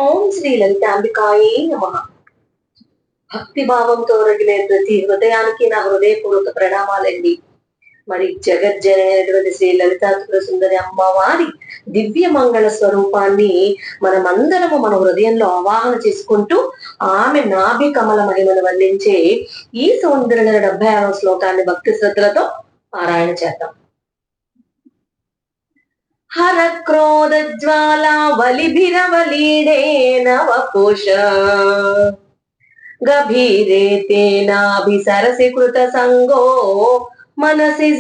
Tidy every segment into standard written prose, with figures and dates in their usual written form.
ఓం శ్రీ లలితాంబికాయే నమః. భక్తి భావంతో రగిలే ప్రతి హృదయానికి నా హృదయపూర్వక ప్రణామాలండి. మరి జగజ్జనైనటువంటి శ్రీ లలితా త్రిపుర సుందరి అమ్మవారి దివ్య మంగళ స్వరూపాన్ని మనమందరము మన హృదయంలో ఆవాహన చేసుకుంటూ ఆమె నాభి కమల మహిమను వర్ణించే ఈ సౌందర్య 76వ శ్లోకాన్ని భక్తి శ్రద్ధలతో పారాయణ చేద్దాం. హర క్రోధ జ్వాలా వలిభిరవలీడేన వపుష గభీరే తేనాభిసరసి కృత సంగో మనసి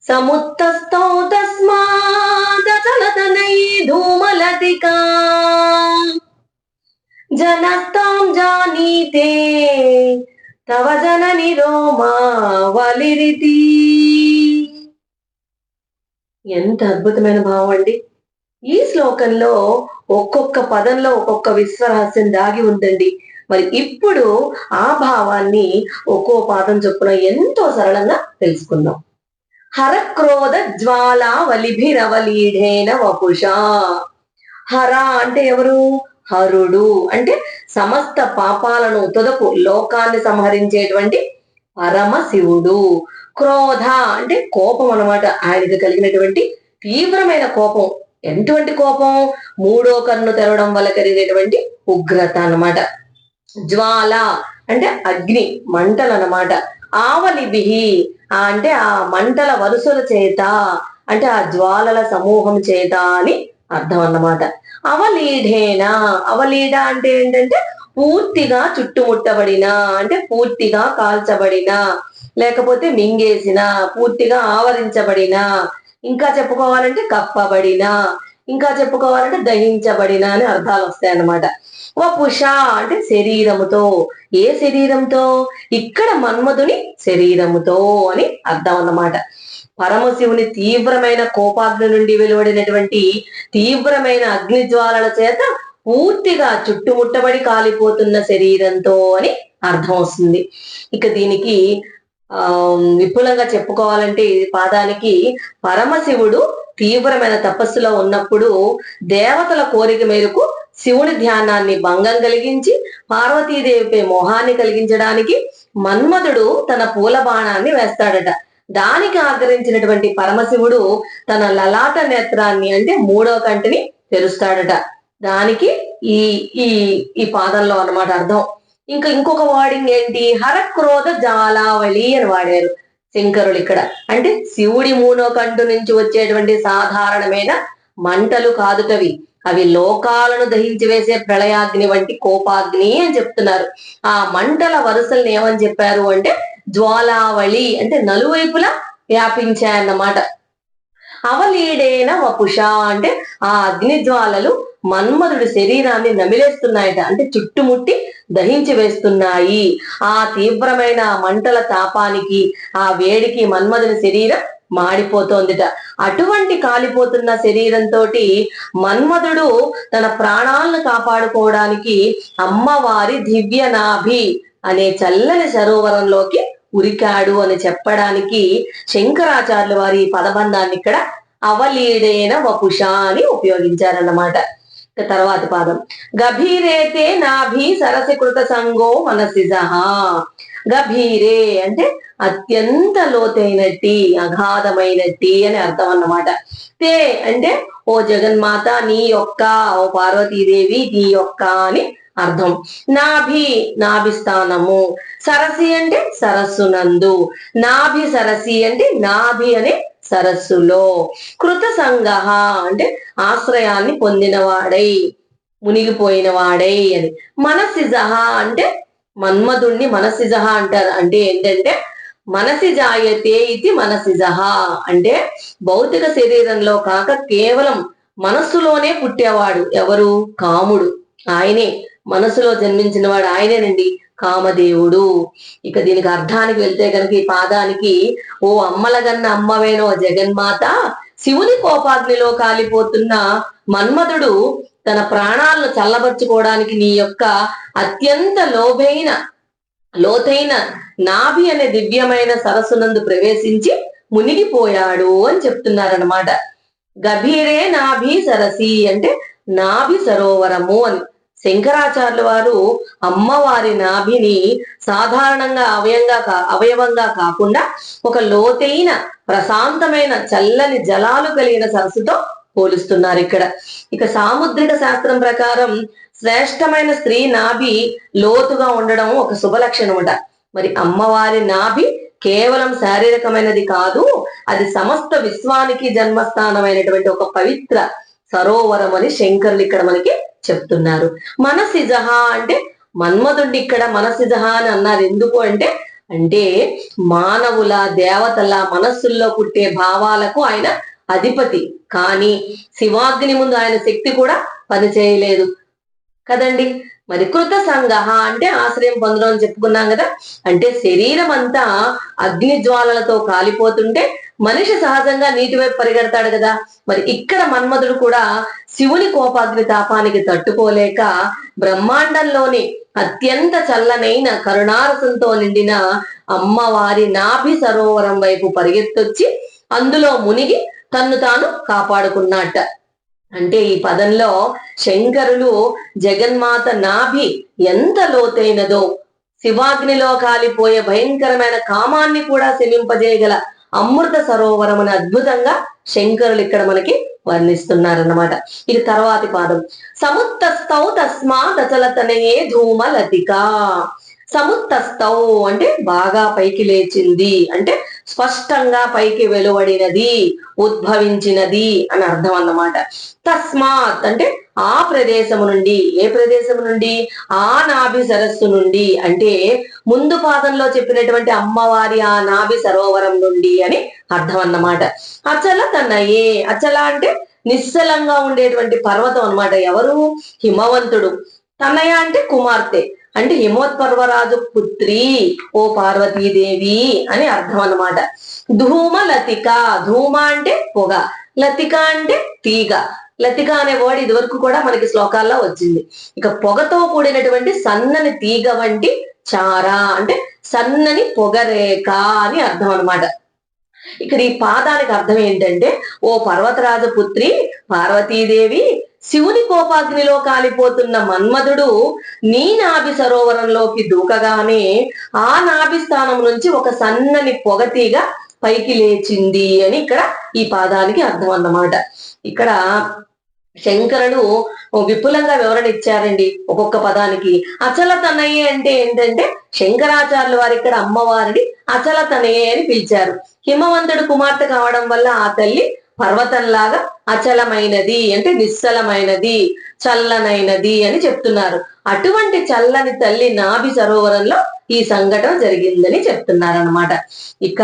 సముత్తస్థౌ తస్మాదచలతనై ధూమలతికా జనస్తాం జానీతే తవ జనని రోమా వలిరితి. ఎంత అద్భుతమైన భావం అండి. ఈ శ్లోకంలో ఒక్కొక్క పదంలో ఒక్కొక్క విశ్వరహస్యం దాగి ఉందండి. మరి ఇప్పుడు ఆ భావాన్ని ఒక్కో పాదం చొప్పున ఎంతో సరళంగా తెలుసుకుందాం. హర క్రోధ జ్వాలా వలిభిరవలీఢేన వపుషా. హర అంటే ఎవరు? హరుడు అంటే సమస్త పాపాలను తుదకు లోకాన్ని సంహరించేటువంటి పరమశివుడు. క్రోధ అంటే కోపం అన్నమాట. ఆయనకు కలిగినటువంటి తీవ్రమైన కోపం. ఎటువంటి కోపం? మూడో కన్ను తెరవడం వల్ల కలిగినటువంటి ఉగ్రత అన్నమాట. జ్వాల అంటే అగ్ని, మంటలు అన్నమాట. ఆవలిభిహి అంటే ఆ మంటల వరుసల చేత, అంటే ఆ జ్వాలల సమూహం చేత అని అర్థం అన్నమాట. అవలీఢేన, అవలీఢ అంటే ఏంటంటే పూర్తిగా చుట్టుముట్టబడిన, అంటే పూర్తిగా కాల్చబడిన, లేకపోతే మింగేసిన, పూర్తిగా ఆవరించబడిన, ఇంకా చెప్పుకోవాలంటే కప్పబడిన, ఇంకా చెప్పుకోవాలంటే దహించబడిన అని అర్థాలు వస్తాయి అన్నమాట. వపుష అంటే శరీరముతో. ఏ శరీరంతో? ఇక్కడ మన్మధుని శరీరముతో అని అర్థం అన్నమాట. పరమశివుని తీవ్రమైన కోపాగ్ని నుండి వెలువడినటువంటి తీవ్రమైన అగ్ని జ్వాలల చేత పూర్తిగా చుట్టుముట్టబడి కాలిపోతున్న శరీరంతో అని అర్థం వస్తుంది. ఇక దీనికి విపులంగా చెప్పుకోవాలంటే ఈ పాదానికి పరమశివుడు తీవ్రమైన తపస్సులో ఉన్నప్పుడు దేవతల కోరిక మేరకు శివుని ధ్యానాన్ని భంగం కలిగించి పార్వతీదేవిపై మోహాన్ని కలిగించడానికి మన్మధుడు తన పూల బాణాన్ని వేస్తాడట. దానికి ఆగ్రహించినటువంటి పరమశివుడు తన లలాట నేత్రాన్ని అంటే మూడో కంటిని తెరుస్తాడట. దానికి ఈ ఈ ఈ పాదంలో అన్నమాట అర్థం. ఇంకొక వాడింగ్ ఏంటి? హరక్రోధ జాలావళి అని వాడారు శంకరులు ఇక్కడ. అంటే శివుడి మూడో కంటు నుంచి వచ్చేటువంటి సాధారణమైన మంటలు కాదుటవి. అవి లోకాలను దహించి వేసే ప్రళయాగ్ని వంటి కోపాగ్ని అని చెప్తున్నారు. ఆ మంటల వరుసల్ని ఏమని చెప్పారు అంటే జ్వాలావళి, అంటే నలువైపులా వ్యాపించాయన్నమాట. అవలీడేన వపుష అంటే ఆ అగ్ని జ్వాలలు మన్మధుడి శరీరాన్ని నమిలేస్తున్నాయట, అంటే చుట్టుముట్టి దహించి వేస్తున్నాయి. ఆ తీవ్రమైన మంటల తాపానికి, ఆ వేడికి మన్మధుని శరీరం మాడిపోతోందిట. అటువంటి కాలిపోతున్న శరీరంతో మన్మధుడు తన ప్రాణాలను కాపాడుకోవడానికి అమ్మవారి దివ్యనాభి అనే చల్లని సరోవరంలోకి ఉరికాడు అని చెప్పడానికి శంకరాచార్యుల వారి పదబంధాన్ని ఇక్కడ అవలీడేన వపుష అని ఉపయోగించారన్నమాట. తర్వాతి పాదం గభీరేతే నాభి సరసికృత సంగో మనసిజహ. గభీరే అంటే అత్యంత లోతైనట్టి, అగాధమైనట్టి అని అర్థం అన్నమాట. తే అంటే ఓ జగన్మాత నీ యొక్క, ఓ పార్వతీదేవి నీ యొక్క అని అర్థం. నాభి నాభి స్థానము. సరసి అంటే సరస్సునందు. నాభి సరసి అంటే నాభి అనే సరస్సులో. కృత సంగహ అంటే ఆశ్రయాన్ని పొందినవాడై, మునిగిపోయిన వాడై అని. మనసిజహ అంటే మన్మధుణ్ణి మనసిజహ అంటారు. అంటే ఏంటంటే మనసి జాయతే ఇది మనసిజహ అంటే భౌతిక శరీరంలో కాక కేవలం మనస్సులోనే పుట్టేవాడు ఎవరు? కాముడు. ఆయనే మనసులో జన్మించిన వాడు ఆయనేనండి, కామదేవుడు. ఇక దీనికి అర్థానికి వెళ్తే కనుక ఈ పాదానికి ఓ అమ్మలగన్న అమ్మవేనో జగన్మాత, శివుని కోపాగ్నిలో కాలిపోతున్న మన్మధుడు తన ప్రాణాలను చల్లబరుచుకోవడానికి నీ యొక్క అత్యంత లోతైన నాభి అనే దివ్యమైన సరస్సునందు ప్రవేశించి మునిగిపోయాడు అని చెప్తున్నారనమాట. గభీరే నాభి సరసి అంటే నాభి సరోవరము అని. శంకరాచార్యుల వారు అమ్మవారి నాభిని సాధారణంగా అవయవంగా కాకుండా ఒక లోతైన ప్రశాంతమైన చల్లని జలాలు కలిగిన సరస్సుతో పోలుస్తున్నారు ఇక్కడ. ఇక సాముద్రిక శాస్త్రం ప్రకారం శ్రేష్టమైన స్త్రీ నాభి లోతుగా ఉండడం ఒక శుభలక్షణముట. మరి అమ్మవారి నాభి కేవలం శారీరకమైనది కాదు, అది సమస్త విశ్వానికి జన్మస్థానమైనటువంటి ఒక పవిత్ర సరోవరం అని శంకరులు ఇక్కడ మనకి చెప్తున్నారు. మనసిజహ అంటే మన్మధుడిని ఇక్కడ మనసిజహ అని అన్నారు. ఎందుకు అంటే మానవుల దేవతల మనస్సుల్లో పుట్టే భావాలకు ఆయన అధిపతి. కానీ శివాగ్ని ముందు ఆయన శక్తి కూడా పనిచేయలేదు కదండి. మరి కృత సంగహ అంటే ఆశ్రయం పొందడం అని చెప్పుకున్నాం కదా. అంటే శరీరం అంతా అగ్ని జ్వాలలతో కాలిపోతుంటే మనిషి సహజంగా నీటి వైపు పరిగెడతాడు కదా. మరి ఇక్కడ మన్మధుడు కూడా శివుని కోపాగ్ని తాపానికి తట్టుకోలేక బ్రహ్మాండంలోని అత్యంత చల్లనైన కరుణారసంతో నిండిన అమ్మవారి నాభి సరోవరం వైపు పరిగెత్తొచ్చి అందులో మునిగి తన్ను తాను కాపాడుకున్నట్ట. అంటే ఈ పదంలో శంకరులు జగన్మాత నాభి ఎంత లోతైనదో, శివాగ్నిలో కాలిపోయే భయంకరమైన కామాన్ని కూడా శమింపజేయగల అమృత సరోవరం అని అద్భుతంగా శంకరులు ఇక్కడ మనకి వర్ణిస్తున్నారన్నమాట. ఇది తర్వాతి పాదం. సముత్తస్థౌ తస్మాత్ అచలతనయే ధూమలతిక. సముత్తస్థౌ అంటే బాగా పైకి లేచింది, అంటే స్పష్టంగా పైకి వెలువడినది, ఉద్భవించినది అని అర్థం అన్నమాట. తస్మాత్ అంటే ఆ ప్రదేశము నుండి. ఏ ప్రదేశము నుండి? ఆ నాభి సరస్సు నుండి, అంటే ముందు పాదంలో చెప్పినటువంటి అమ్మవారి ఆ నాభి సరోవరం నుండి అని అర్థం అన్నమాట. అచల తనయే. అచల అంటే నిశ్చలంగా ఉండేటువంటి పర్వతం అన్నమాట. ఎవరు? హిమవంతుడు. తనయ అంటే కుమార్తె, అంటే హిమోత్పర్వరాజు పుత్రి ఓ పార్వతీదేవి అని అర్థం అన్నమాట. ధూమ లతిక. ధూమ అంటే పొగ, లతిక అంటే తీగ. లతిక అనే వర్డ్ ఇది వరకు కూడా మనకి శ్లోకాల్లో వచ్చింది. ఇక పొగతో కూడినటువంటి సన్నని తీగ వంటి చార అంటే సన్నని పొగరేఖ అని అర్థం అన్నమాట. ఇక్కడ ఈ పాదానికి అర్థం ఏంటంటే, ఓ పర్వతరాజ పుత్రి పార్వతీదేవి, శివుని కోపాగ్నిలో కాలిపోతున్న మన్మధుడు నీ నాభి సరోవరంలోకి దూకగానే ఆ నాభి స్థానం నుంచి ఒక సన్నని పొగతీగ పైకి లేచింది అని ఇక్కడ ఈ పాదానికి అర్థం అన్నమాట. ఇక్కడ శంకరుడు విపులంగా వివరణ ఇచ్చారండి ఒక్కొక్క పదానికి. అచల తనయే అంటే ఏంటంటే, శంకరాచార్యుల వారు ఇక్కడ అమ్మవారిని అచల తనయే అని పిలిచారు. హిమవంతుడు కుమార్తె కావడం వల్ల ఆ తల్లి పర్వతంలాగా అచలమైనది, అంటే నిశ్చలమైనది, చల్లనైనది అని చెప్తున్నారు. అటువంటి చల్లని తల్లి నాభి సరోవరంలో ఈ సంఘటన జరిగిందని చెప్తున్నారనమాట. ఇక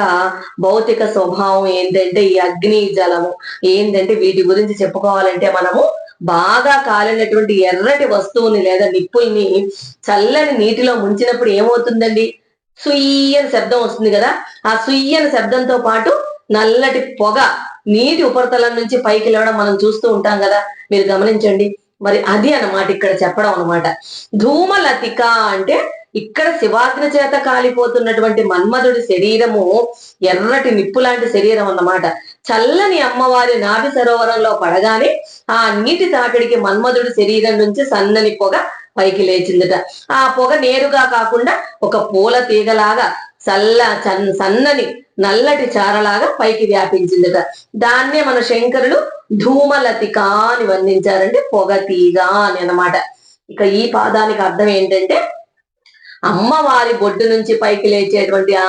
భౌతిక స్వభావం ఏంటంటే, ఈ అగ్ని జలము ఏంటంటే, వీటి గురించి చెప్పుకోవాలంటే మనము బాగా కాలినటువంటి ఎర్రటి వస్తువుని లేదా నిప్పుల్ని చల్లని నీటిలో ముంచినప్పుడు ఏమవుతుందండి? సుయ్యని శబ్దం వస్తుంది కదా. ఆ సుయ్యని శబ్దంతో పాటు నల్లటి పొగ నీటి ఉపరితలం నుంచి పైకి లేవడం మనం చూస్తూ ఉంటాం కదా, మీరు గమనించండి. మరి అది అన్నమాట ఇక్కడ చెప్పడం అన్నమాట. ధూమలతిక అంటే ఇక్కడ శివాగ్ని చేత కాలిపోతున్నటువంటి మన్మధుడి శరీరము ఎర్రటి నిప్పు లాంటి శరీరం అన్నమాట. చల్లని అమ్మవారి నాభి సరోవరంలో పడగానే ఆ నీటి తాకిడికి మన్మధుడి శరీరం నుంచి సన్నని పొగ పైకి లేచిందట. ఆ పొగ నేరుగా కాకుండా ఒక పూల తీగలాగా సన్నని నల్లటి చారలాగా పైకి వ్యాపించిందట. దాన్నే మన శంకరులు ధూమలతిక అని వర్ణించారంటే పొగతీగ అని అన్నమాట. ఇక ఈ పాదానికి అర్థం ఏంటంటే, అమ్మవారి బొడ్డు నుంచి పైకి లేచేటువంటి ఆ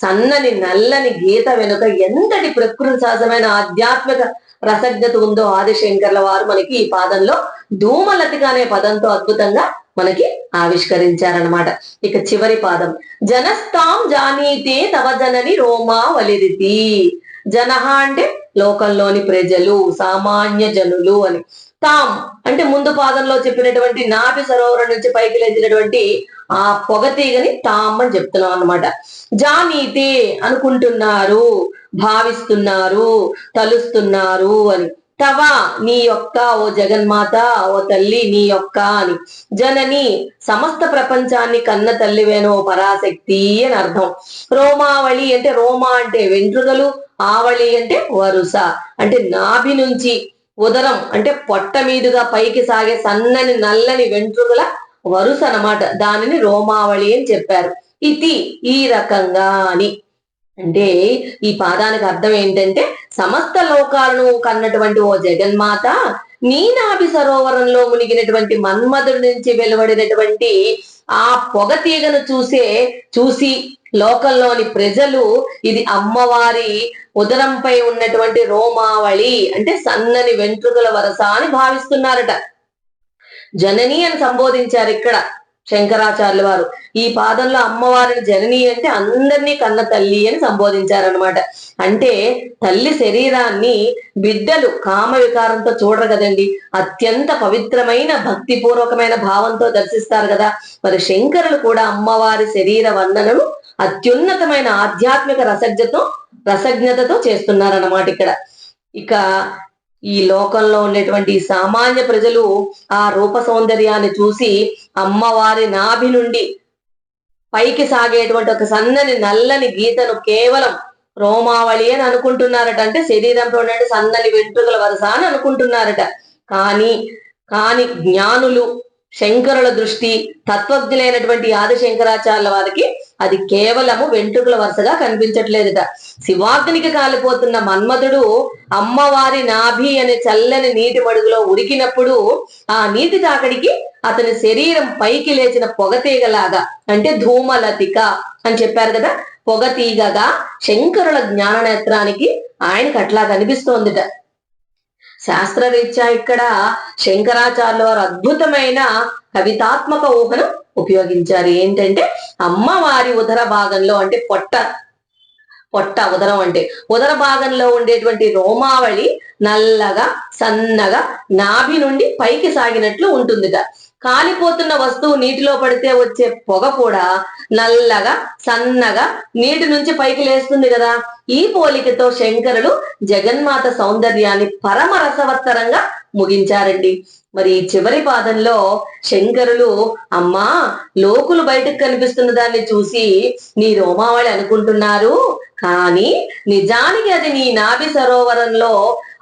సన్నని నల్లని గీత వెనుక ఎంతటి ప్రకృతి సహజమైన ఆధ్యాత్మిక రసజ్ఞత ఉందో ఆదిశంకర్ల వారు మనకి ఈ పాదంలో ధూమలతిక అనే పదంతో అద్భుతంగా మనకి ఆవిష్కరించారనమాట. ఇక చివరి పాదం. జనస్తాం జానీతే తవ జనని రోమా వలిరితి. జనహ అంటే లోకంలోని ప్రజలు, సామాన్య జనులు అని. తాం అంటే ముందు పాదంలో చెప్పినటువంటి నాభి సరోవరం నుంచి పైకి లేచినటువంటి ఆ పొగతీగని తాం అని చెప్తున్నాం అన్నమాట. జానీతే అనుకుంటున్నారు, భావిస్తున్నారు, తలుస్తున్నారు అని. తవ నీ యొక్క, ఓ జగన్మాత, ఓ తల్లి నీ యొక్క అని. జనని సమస్త ప్రపంచాన్ని కన్న తల్లివేనో పరాశక్తి అని అర్థం. రోమావళి అంటే రోమా అంటే వెంట్రుకలు, ఆవళి అంటే వరుస, అంటే నాభి నుంచి ఉదరం అంటే పొట్ట మీదుగా పైకి సాగే సన్నని నల్లని వెంట్రుకల వరుస అన్నమాట. దానిని రోమావళి అని చెప్పారు. ఇది ఈ రకంగా అని. అంటే ఈ పాదానికి అర్థం ఏంటంటే, సమస్త లోకాలను కన్నటువంటి ఓ జగన్మాత, నీ నాభి సరోవరంలో మునిగినటువంటి మన్మధుడి నుంచి వెలువడినటువంటి ఆ పొగ తీగను చూసి లోకంలోని ప్రజలు ఇది అమ్మవారి ఉదరంపై ఉన్నటువంటి రోమావళి అంటే సన్నని వెంట్రుకల వరస అని భావిస్తున్నారట. జనని అని సంబోధించారు ఇక్కడ శంకరాచార్యుల వారు. ఈ పాదంలో అమ్మవారిని జనని అంటే అందరినీ కన్న తల్లి అని సంబోధించారనమాట. అంటే తల్లి శరీరాన్ని బిడ్డలు కామ వికారంతో చూడరు కదండి, అత్యంత పవిత్రమైన భక్తిపూర్వకమైన భావంతో దర్శిస్తారు కదా. మరి శంకరులు కూడా అమ్మవారి శరీర వర్ణనను అత్యున్నతమైన ఆధ్యాత్మిక రసజ్ఞతతో చేస్తున్నారన్నమాట ఇక్కడ. ఇక ఈ లోకంలో ఉండేటువంటి సామాన్య ప్రజలు ఆ రూప సౌందర్యాన్ని చూసి అమ్మవారి నాభి నుండి పైకి సాగేటువంటి ఒక సన్నని నల్లని గీతను కేవలం రోమావళి అని అనుకుంటున్నారట. అంటే శరీరంలో ఉండే సన్నని వెంట్రుకల వరుస అని అనుకుంటున్నారట. కానీ జ్ఞానులు, శంకరుల దృష్టి, తత్వజ్ఞులైనటువంటి ఆది శంకరాచార్యుల వారికి అది కేవలము వెంట్రుకల వరుసగా కనిపించట్లేదుట. శివాగ్నికి కాలిపోతున్న మన్మధుడు అమ్మవారి నాభి అనే చల్లని నీటి మడుగులో ఉరికినప్పుడు ఆ నీటి తాకడికి అతని శరీరం పైకి లేచిన పొగతీగలాగా, అంటే ధూమలతిక అని చెప్పారు కదా, పొగతీగగా శంకరుల జ్ఞాన నేత్రానికి ఆయనకు అట్లా కనిపిస్తోందిట. శాస్త్రరీత్యా ఇక్కడ శంకరాచార్యుల వారు అద్భుతమైన కవితాత్మక ఊహను ఉపయోగించారు. ఏంటంటే అమ్మవారి ఉదర భాగంలో అంటే పొట్ట ఉదరం అంటే ఉదర భాగంలో ఉండేటువంటి రోమావళి నల్లగా సన్నగా నాభి నుండి పైకి సాగినట్లు ఉంటుందిట. కాలిపోతున్న వస్తువు నీటిలో పడితే వచ్చే పొగ కూడా నల్లగా సన్నగా నీటి నుంచి పైకి లేస్తుంది కదా. ఈ పోలికతో శంకరులు జగన్మాత సౌందర్యాన్ని పరమ రసవత్తరంగా ముగించారండి. మరి చివరి పాదంలో శంకరులు అమ్మా లోకులు బయటకు కనిపిస్తున్న దాన్ని చూసి నీ రోమావళి అనుకుంటున్నారు, కానీ నిజానికి అది నీ నాభి సరోవరంలో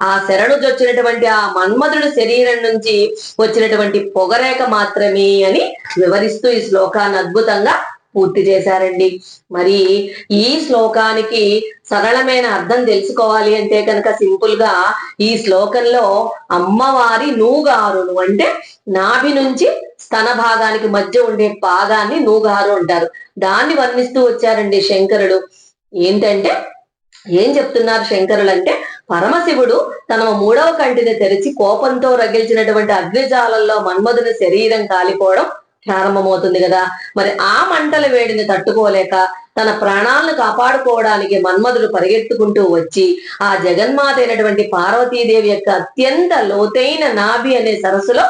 ఆ శరణు జొచ్చినటువంటి ఆ మన్మధుడి శరీరం నుంచి వచ్చినటువంటి పొగరేఖ మాత్రమే అని వివరిస్తూ ఈ శ్లోకాన్ని అద్భుతంగా పూర్తి చేశారండి. మరి ఈ శ్లోకానికి సరళమైన అర్థం తెలుసుకోవాలి అంటే కనుక సింపుల్ గా ఈ శ్లోకంలో అమ్మవారి నూగారును అంటే నాభి నుంచి స్తన భాగానికి మధ్య ఉండే భాగాన్ని నూగారు అంటారు. దాన్ని వర్ణిస్తూ వచ్చారండి శంకరుడు. ఏంటంటే ఏం చెప్తున్నారు శంకరులు అంటే, పరమశివుడు తన 3వ కంటిని తెరిచి కోపంతో రగిల్చినటువంటి అగ్నిజాలంలో మన్మధుని శరీరం కాలిపోవడం ప్రారంభమవుతుంది కదా. మరి ఆ మంటల వేడిని తట్టుకోలేక తన ప్రాణాలను కాపాడుకోవడానికి మన్మధుడు పరిగెత్తుకుంటూ వచ్చి ఆ జగన్మాత అయినటువంటి పార్వతీదేవి యొక్క అత్యంత లోతైన నాభి అనే సరస్సులో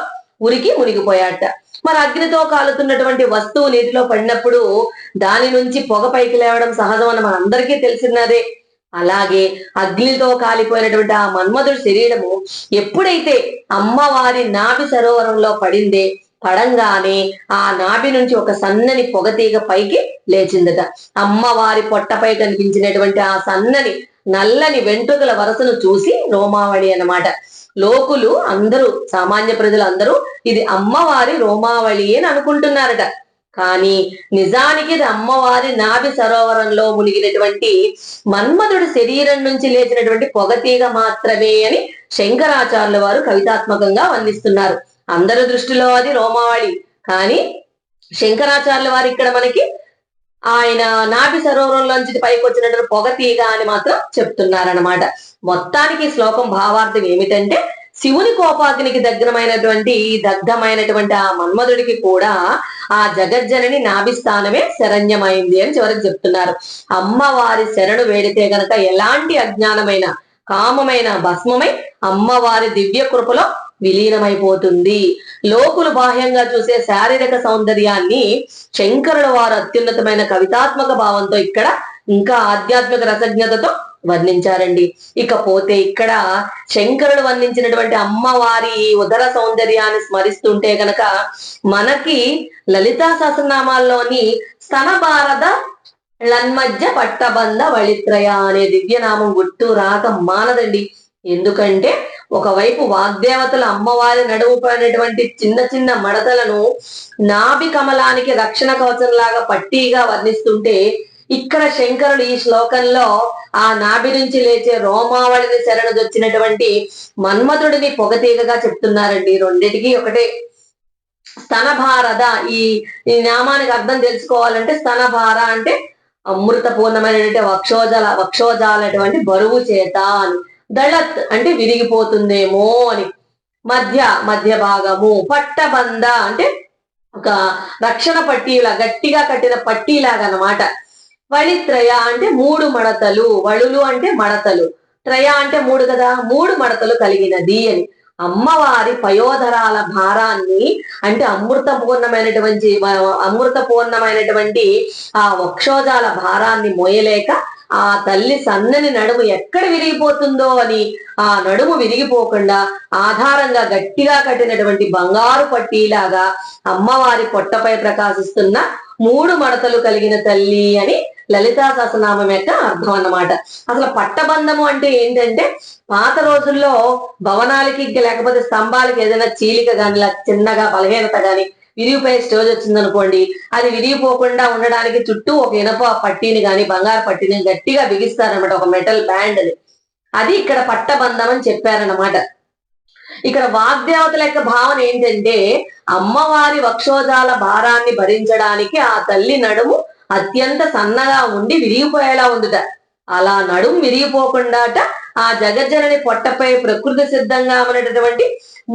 ఉరికి మునిగిపోయాట. మరి అగ్నితో కాలుతున్నటువంటి వస్తువు నీటిలో పడినప్పుడు దాని నుంచి పొగ పైకి లేవడం సహజం అని మనందరికీ తెలిసినదే. అలాగే అగ్నితో కాలిపోయినటువంటి ఆ మన్మధుడి శరీరము ఎప్పుడైతే అమ్మవారి నాభి సరోవరంలో పడంగానే ఆ నాభి నుంచి ఒక సన్నని పొగతీగ పైకి లేచిందట. అమ్మవారి పొట్టపై కనిపించినటువంటి ఆ సన్నని నల్లని వెంట్రుకల వరసను చూసి రోమావళి అన్నమాట. లోకులు అందరూ, సామాన్య ప్రజలు అందరూ ఇది అమ్మవారి రోమావళి అని అనుకుంటున్నారట. కానీ నిజానికి ఇది అమ్మవారి నాభి సరోవరంలో మునిగినటువంటి మన్మధుడి శరీరం నుంచి లేచినటువంటి పొగతీగ మాత్రమే అని శంకరాచార్యుల వారు కవితాత్మకంగా వర్ణిస్తున్నారు. అందరి దృష్టిలో అది రోమావళి, కానీ శంకరాచార్యుల వారు ఇక్కడ మనకి ఆయన నాభి సరోవరంలోంచి పైకి వచ్చినటువంటి పొగతీగ అని మాత్రం చెప్తున్నారనమాట. మొత్తానికి శ్లోకం భావార్థం ఏమిటంటే, శివుని కోపాగ్నికి దగ్ధమైనటువంటి ఆ మన్మధుడికి కూడా ఆ జగజ్జనని నాభిస్థానమే శరణ్యమైంది అని చివరికి చెప్తున్నారు. అమ్మవారి శరణు వేడితే గనక ఎలాంటి అజ్ఞానమైన కామమైన భస్మమై అమ్మవారి దివ్య కృపలో విలీనమైపోతుంది. లోకులు బాహ్యంగా చూసే శారీరక సౌందర్యాన్ని శంకరుల వారు అత్యున్నతమైన కవితాత్మక భావంతో ఇక్కడ ఇంకా ఆధ్యాత్మిక రసజ్ఞతతో వర్ణించారండి. ఇకపోతే ఇక్కడ శంకరుడు వర్ణించినటువంటి అమ్మవారి ఉదర సౌందర్యాన్ని స్మరిస్తుంటే గనక మనకి లలితా సహస్రనామాల్లోని స్తన భారత లన్మధ్య పట్టబంధ వళిత్రయ అనే దివ్యనామం గుర్తు రాక మానదండి. ఎందుకంటే ఒకవైపు వాగ్దేవతలు అమ్మవారి నడుముపైనటువంటి చిన్న చిన్న మడతలను నాభి కమలానికి రక్షణ కవచం లాగా పట్టీగా వర్ణిస్తుంటే, ఇక్కడ శంకరుడు ఈ శ్లోకంలో ఆ నాభి నుంచి లేచే రోమావళిని శరణుదొచ్చినటువంటి మన్మధుడిని పొగతీగగా చెప్తున్నారండి. రెండిటికి ఒకటే. స్తనభారద, ఈ ఈ నామానికి అర్థం తెలుసుకోవాలంటే, స్తనభార అంటే అమృత పూర్ణమైనటువంటి వక్షోజాలటువంటి బరువు చేత అని. దళత్ అంటే విరిగిపోతుందేమో అని. మధ్య భాగము. పట్టబంద అంటే ఒక రక్షణ పట్టీలా, గట్టిగా కట్టిన పట్టీలాగా అన్నమాట. వళిత్రయ అంటే 3 మడతలు. వళులు అంటే మడతలు, త్రయ అంటే 3 కదా, 3 మడతలు కలిగినది అని. అమ్మవారి పయోధరాల భారాన్ని అంటే అమృతపూర్ణమైనటువంటి ఆ వక్షోజాల భారాన్ని మోయలేక ఆ తల్లి సన్నని నడుము ఎక్కడ విరిగిపోతుందో అని ఆ నడుము విరిగిపోకుండా ఆధారంగా గట్టిగా కట్టినటువంటి బంగారు పట్టీలాగా అమ్మవారి పొట్టపై ప్రకాశిస్తున్న 3 మడతలు కలిగిన తల్లి అని లలితా సహస్రనామం యొక్క అర్థం అన్నమాట. అసలు పట్టబంధము అంటే ఏంటంటే, పాత రోజుల్లో భవనాలకి లేకపోతే స్తంభాలకి ఏదైనా చీలిక గాని, చిన్నగా బలహీనత గాని, విరిగిపోయే స్టేజ్ వచ్చిందనుకోండి, అది విరిగిపోకుండా ఉండడానికి చుట్టూ ఒక ఇనప పట్టీని గాని, బంగారు పట్టీని గట్టిగా బిగిస్తారనమాట, ఒక మెటల్ బ్యాండ్ అని. అది ఇక్కడ పట్టబంధం అని చెప్పారనమాట. ఇక్కడ వాగ్దేవతల యొక్క భావన ఏంటంటే, అమ్మవారి వక్షోజాల భారాన్ని భరించడానికి ఆ తల్లి నడుము అత్యంత సన్నగా ఉండి విరిగిపోయేలా ఉందిట. అలా నడుము విరిగిపోకుండాట ఆ జగజ్జనని పొట్టపై ప్రకృతి సిద్ధంగా ఉన్నటువంటి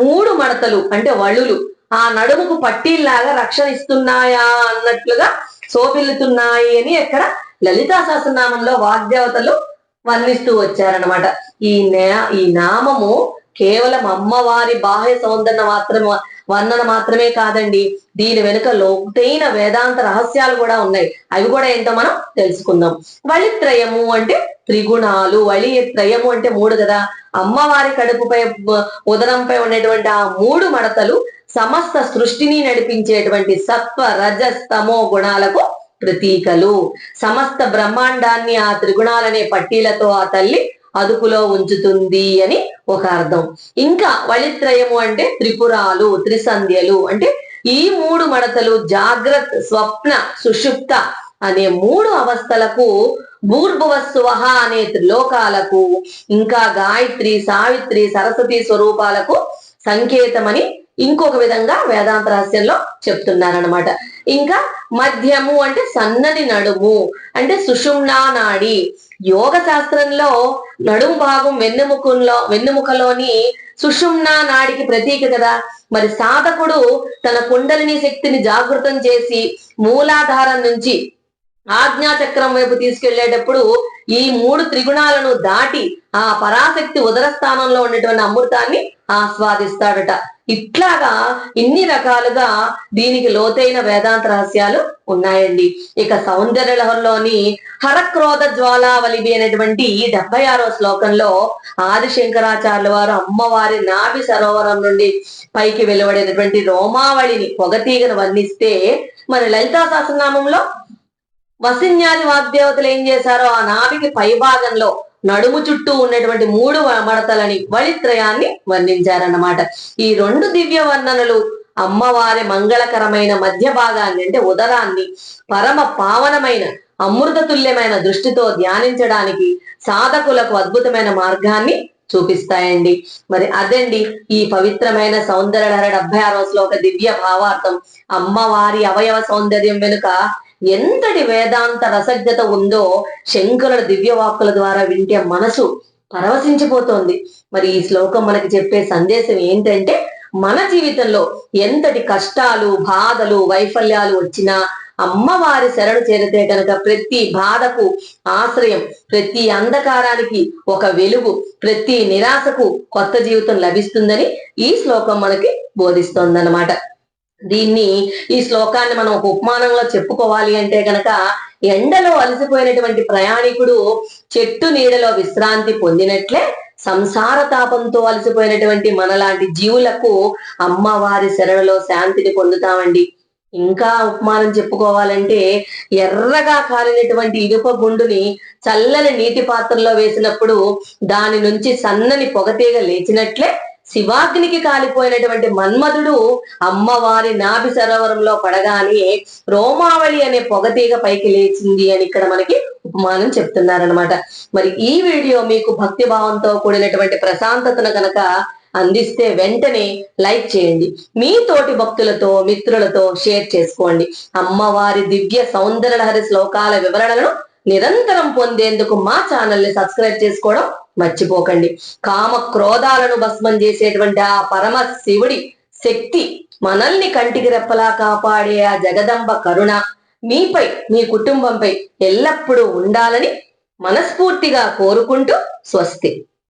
3 మడతలు అంటే వళులు ఆ నడుముకు పట్టీల్లాగా రక్షణ ఇస్తున్నాయా అన్నట్లుగా శోభిల్లుతున్నాయి అని ఇక్కడ లలితా సహస్రనామంలో వాగ్దేవతలు వర్ణిస్తూ వచ్చారనమాట. ఈ నామము కేవలం అమ్మవారి బాహ్య సౌందర్య వర్ణన మాత్రమే కాదండి, దీని వెనుక లోతైన వేదాంత రహస్యాలు కూడా ఉన్నాయి. అవి కూడా ఏంటో మనం తెలుసుకుందాం. వళిత్రయము అంటే త్రిగుణాలు. త్రయము అంటే 3 కదా. అమ్మవారి కడుపుపై ఉదరంపై ఉండేటువంటి ఆ 3 మడతలు సమస్త సృష్టిని నడిపించేటువంటి సత్వ రజస్తమో గుణాలకు ప్రతీకలు. సమస్త బ్రహ్మాండాన్ని ఆ త్రిగుణాలనే పట్టీలతో ఆ తల్లి అదుపులో ఉంచుతుంది అని ఒక అర్థం. ఇంకా వళిత్రయము అంటే త్రిపురాలు, త్రిసంధ్యలు అంటే ఈ 3 మడతలు జాగ్రత్త, స్వప్న, సుషుప్త అనే 3 అవస్థలకు, భూర్భువస్సువహ అనే త్రిలోకాలకు, ఇంకా గాయత్రి, సావిత్రి, సరస్వతి స్వరూపాలకు సంకేతమని ఇంకొక విధంగా వేదాంత రహస్యంలో చెప్తున్నారనమాట. ఇంకా మధ్యము అంటే సన్నని నడుము అంటే సుషుమ్నా నాడి. యోగ శాస్త్రంలో నడుము భాగం వెన్నెముకలోని సుషుమ్నా నాడికి ప్రతీక కదా. మరి సాధకుడు తన కుండలిని శక్తిని జాగృతం చేసి మూలాధారం నుంచి ఆజ్ఞాచక్రం వైపు తీసుకెళ్లేటప్పుడు ఈ 3 త్రిగుణాలను దాటి ఆ పరాశక్తి ఉదర స్థానంలో ఉన్నటువంటి అమృతాన్ని ఆస్వాదిస్తాడట. ఇట్లాగా ఇన్ని రకాలుగా దీనికి లోతైన వేదాంత రహస్యాలు ఉన్నాయండి. ఇక సౌందర్య లహరిలోని హరక్రోధ జ్వాలావలిబి అనేటువంటి 76వ శ్లోకంలో ఆదిశంకరాచార్యుల వారు అమ్మవారి నాభి సరోవరం నుండి పైకి వెలువడేటటువంటి రోమావళిని, పొగతీగను వర్ణిస్తే, మరి లలితా సహస్రనామంలో వసిన్యాది వాగ్దేవతలు ఏం చేశారో ఆ నాభికి పైభాగంలో నడుము చుట్టూ ఉన్నటువంటి 3 మడతలని, వళిత్రయాన్ని వర్ణించారన్నమాట. ఈ 2 దివ్య వర్ణనలు అమ్మవారి మంగళకరమైన మధ్య భాగాన్ని అంటే ఉదరాన్ని పరమ పావనమైన అమృత తుల్యమైన దృష్టితో ధ్యానించడానికి సాధకులకు అద్భుతమైన మార్గాన్ని చూపిస్తాయండి. మరి అదండి ఈ పవిత్రమైన సౌందర్యలహరి 76వ శ్లోక దివ్య భావార్థం. అమ్మవారి అవయవ సౌందర్యం వెనుక ఎంతటి వేదాంత రసజ్ఞత ఉందో శంకరుల దివ్యవాక్కుల ద్వారా వింటే మనసు పరవశించిపోతోంది. మరి ఈ శ్లోకం మనకి చెప్పే సందేశం ఏంటంటే, మన జీవితంలో ఎంతటి కష్టాలు, బాధలు, వైఫల్యాలు వచ్చినా అమ్మవారి శరణు చేరితే కనుక ప్రతి బాధకు ఆశ్రయం, ప్రతి అంధకారానికి ఒక వెలుగు, ప్రతి నిరాశకు కొత్త జీవితం లభిస్తుందని ఈ శ్లోకం మనకి బోధిస్తోందన్నమాట. ఈ శ్లోకాన్ని మనం ఒక ఉపమానంలో చెప్పుకోవాలి అంటే గనక, ఎండలో అలసిపోయినటువంటి ప్రయాణికుడు చెట్టు నీడలో విశ్రాంతి పొందినట్లే సంసార తాపంతో అలసిపోయినటువంటి మనలాంటి జీవులకు అమ్మవారి శరణలో శాంతిని పొందుతామండి. ఇంకా ఉపమానం చెప్పుకోవాలంటే ఎర్రగా కాలినటువంటి ఇనుప గుండుని చల్లని నీటి పాత్రలో వేసినప్పుడు దాని నుంచి సన్నని పొగతీగ లేచినట్లే శివాగ్నికి కాలిపోయినటువంటి మన్మధుడు అమ్మవారి నాభి సరోవరంలో పడగానే రోమావళి అనే పొగతీగ పైకి లేచింది అని ఇక్కడ మనకి ఉపమానం చెప్తున్నారనమాట. మరి ఈ వీడియో మీకు భక్తి భావంతో కూడినటువంటి ప్రశాంతతను కనుక అందిస్తే వెంటనే లైక్ చేయండి, మీ తోటి భక్తులతో మిత్రులతో షేర్ చేసుకోండి. అమ్మవారి దివ్య సౌందర్యలహరి శ్లోకాల వివరణలను నిరంతరం పొందేందుకు మా ఛానల్ ని సబ్స్క్రైబ్ చేసుకోవడం మర్చిపోకండి. కామ క్రోధాలను భస్మం చేసేటువంటి ఆ పరమ శివుడి శక్తి, మనల్ని కంటికి రెప్పలా కాపాడే ఆ జగదంబ కరుణ మీపై మీ కుటుంబంపై ఎల్లప్పుడూ ఉండాలని మనస్ఫూర్తిగా కోరుకుంటూ స్వస్తి.